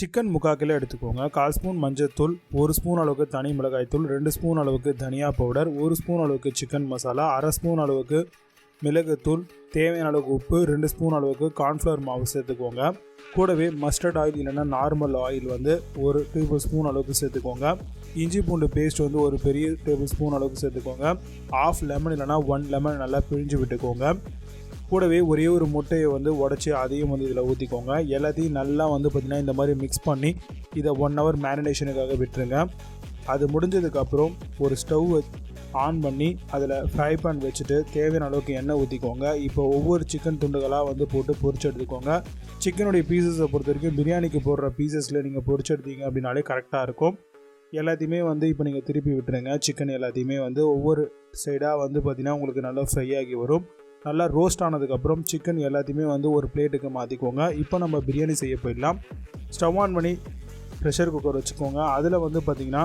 Chicken 3/4 kilo எடுத்துக்கோங்க. 1/4 spoon மஞ்சள்தூள், 1 spoon அளவுக்கு தனி மிளகாய்த்தூள், 2 ஸ்பூன் அளவுக்கு தனியா பவுடர், 1 ஸ்பூன் அளவுக்கு சிக்கன் மசாலா, 1/2 ஸ்பூன் அளவுக்கு மிளகுத்தூள், தேவையான அளவுக்கு உப்பு, 2 ஸ்பூன் அளவுக்கு கார்ன்ஃப்ளவர் மாவு சேர்த்துக்கோங்க. கூடவே மஸ்டர்ட் ஆயில் இல்லைன்னா நார்மல் ஆயில் வந்து 1 டேபிள் ஸ்பூன் அளவுக்கு சேர்த்துக்கோங்க. இஞ்சி பூண்டு பேஸ்ட் வந்து 1 பெரிய டேபிள் ஸ்பூன் அளவுக்கு சேர்த்துக்கோங்க. 1/2 லெமன் இல்லைனா 1 லெமன் நல்லா பிழிஞ்சு விட்டுக்கோங்க. கூடவே ஒரே ஒரு முட்டையை வந்து உடச்சி அதையும் வந்து இதில் ஊற்றிக்கோங்க. எல்லாத்தையும் நல்லா வந்து பார்த்திங்கன்னா இந்த மாதிரி மிக்ஸ் பண்ணி இதை 1 ஹவர் மேரினேஷனுக்காக விட்டுருங்க. அது முடிஞ்சதுக்கப்புறம் ஒரு ஸ்டவ் ஆன் பண்ணி அதில் ஃப்ரை பேன் வச்சுட்டு தேவையான அளவுக்கு எண்ணெய் ஊற்றிக்கோங்க. இப்போ ஒவ்வொரு சிக்கன் துண்டுகளாக வந்து போட்டு பொரிச்சு எடுத்துக்கோங்க. சிக்கனுடைய பீசஸை பொறுத்த வரைக்கும் பிரியாணிக்கு போடுற பீசஸில் நீங்கள் பொரிச்சு எடுத்தீங்க அப்படின்னாலே கரெக்டாக இருக்கும். எல்லாத்தையுமே வந்து இப்போ நீங்கள் திருப்பி விட்டுருங்க. சிக்கன் எல்லாத்தையுமே வந்து ஒவ்வொரு சைடாக வந்து பார்த்திங்கன்னா உங்களுக்கு நல்லா ஃப்ரை ஆகி வரும். நல்லா ரோஸ்ட் ஆனதுக்கப்புறம் சிக்கன் எல்லாத்தையுமே வந்து ஒரு பிளேட்டுக்கு மாற்றிக்கோங்க. இப்போ நம்ம பிரியாணி செய்ய போயிடலாம். ஸ்டவ் ஆன் பண்ணி ப்ரெஷர் குக்கர் வச்சுக்கோங்க. அதில் வந்து பார்த்திங்கன்னா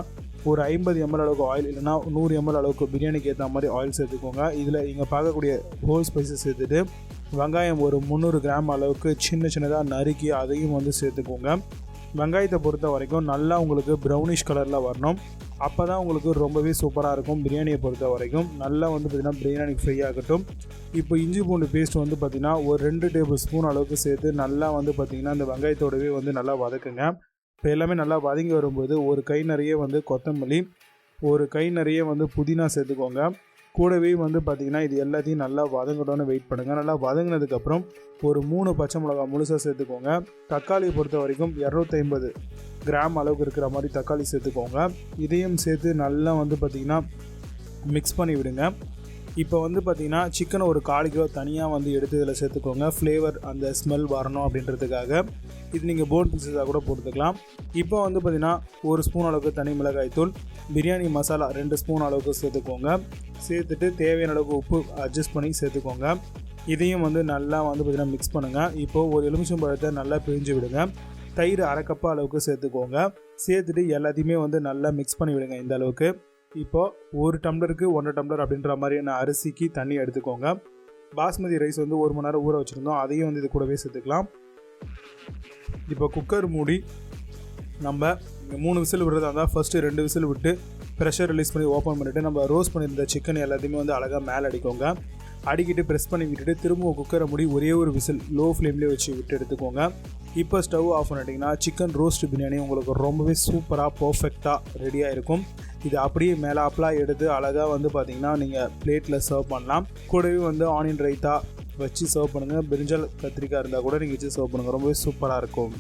ஒரு 50 ml அளவுக்கு ஆயில் இல்லைனா 100 ml அளவுக்கு பிரியாணிக்கு ஏற்ற மாதிரி ஆயில் சேர்த்துக்கோங்க. இதில் இங்கே பார்க்கக்கூடிய ஹோல் ஸ்பைசஸ் சேர்த்துட்டு வெங்காயம் ஒரு 300 கிராம் அளவுக்கு சின்னதாக நறுக்கி அதையும் வந்து சேர்த்துக்கோங்க. வெங்காயத்தை பொறுத்த வரைக்கும் நல்லா உங்களுக்கு ப்ரௌனிஷ் கலரில் வரணும். அப்போ தான் உங்களுக்கு ரொம்பவே சூப்பராக இருக்கும். பிரியாணியை பொறுத்த வரைக்கும் நல்லா வந்து பார்த்திங்கன்னா பிரியாணி ஃப்ரை ஆகட்டும். இப்போ இஞ்சி பூண்டு பேஸ்ட் வந்து பார்த்திங்கன்னா ஒரு 2 டேபிள் ஸ்பூன் அளவுக்கு சேர்த்து நல்லா வந்து பார்த்திங்கன்னா இந்த வெங்காயத்தோடவே வந்து நல்லா வதக்குங்க. இப்போ எல்லாமே நல்லா வதங்கி வரும்போது ஒரு கை நிறைய வந்து கொத்தமல்லி, ஒரு கை நிறைய வந்து புதினா சேர்த்துக்கோங்க. கூடவே வந்து பார்த்திங்கன்னா இது எல்லாத்தையும் நல்லா வதங்கணும்னு வெயிட் பண்ணுங்கள். நல்லா வதங்கினதுக்கப்புறம் ஒரு 3 பச்சை மிளகாய் முழுசாக சேர்த்துக்கோங்க. தக்காளியை பொறுத்த வரைக்கும் 250 கிராம் அளவுக்கு இருக்கிற மாதிரி தக்காளி சேர்த்துக்கோங்க. இதையும் சேர்த்து நல்லா வந்து பார்த்திங்கன்னா மிக்ஸ் பண்ணி விடுங்க. இப்போ வந்து பார்த்திங்கன்னா சிக்கனை ஒரு 1/4 கிலோ தனியாக வந்து எடுத்து இதில் சேர்த்துக்கோங்க. ஃப்ளேவர் அந்த ஸ்மெல் வரணும் அப்படின்றதுக்காக. இது நீங்கள் போன் பீஸஸாக கூட போட்டுக்கலாம். இப்போ வந்து பார்த்திங்கன்னா 1 ஸ்பூன் அளவுக்கு தனி மிளகாய்த்தூள், பிரியாணி மசாலா 2 ஸ்பூன் அளவுக்கு சேர்த்துக்கோங்க. சேர்த்துட்டு தேவையான அளவுக்கு உப்பு அட்ஜஸ்ட் பண்ணி சேர்த்துக்கோங்க. இதையும் வந்து நல்லா வந்து பார்த்திங்கன்னா மிக்ஸ் பண்ணுங்கள். இப்போது ஒரு எலுமிச்சம்பழத்தை நல்லா பிழிஞ்சு விடுங்க. தயிர் 1/2 கப் அளவுக்கு சேர்த்துக்கோங்க. சேர்த்துட்டு எல்லாத்தையுமே வந்து நல்லா மிக்ஸ் பண்ணி விடுங்க. இந்த அளவுக்கு இப்போது 1 டம்ளருக்கு 1 டம்ளர் அப்படின்ற மாதிரியான அரிசிக்கு தண்ணி எடுத்துக்கோங்க. பாஸ்மதி ரைஸ் வந்து 1 மணி நேரம் ஊற வச்சுருந்தோம். அதையும் வந்து இது கூடவே சேர்த்துக்கலாம். இப்போ குக்கர் மூடி நம்ம 3 விசில் விடுறதா இருந்தால் ஃபஸ்ட்டு 2 விசில் விட்டு ப்ரெஷர் ரிலீஸ் பண்ணி ஓப்பன் பண்ணிவிட்டு நம்ம ரோஸ்ட் பண்ணியிருந்த சிக்கன் எல்லாத்தையுமே வந்து அழகாக மேலே அடிக்கோங்க. அடிக்கிட்டு ப்ரெஸ் பண்ணி விட்டுட்டு திரும்ப குக்கரை மூடி ஒரே ஒரு விசில் லோ ஃப்ளேம்லேயே வச்சு விட்டு எடுத்துக்கோங்க. இப்போ ஸ்டவ் ஆஃப் பண்ணிட்டிங்கன்னா சிக்கன் ரோஸ்ட் பிரியாணி உங்களுக்கு ரொம்பவே சூப்பராக பர்ஃபெக்டாக ரெடியாக இருக்கும். இது அப்படியே மேலாப்லாம் எடுத்து அழகாக வந்து பார்த்திங்கன்னா நீங்கள் பிளேட்டில் சர்வ் பண்ணலாம். கூடவே வந்து ஆனியன் ரைத்தா வச்சு சர்வ் பண்ணுங்கள். பிரிஞ்சால் கத்திரிக்காய் இருந்தால் கூட நீங்கள் வச்சு சர்வ் பண்ணுங்கள். ரொம்பவே சூப்பராக இருக்கும்.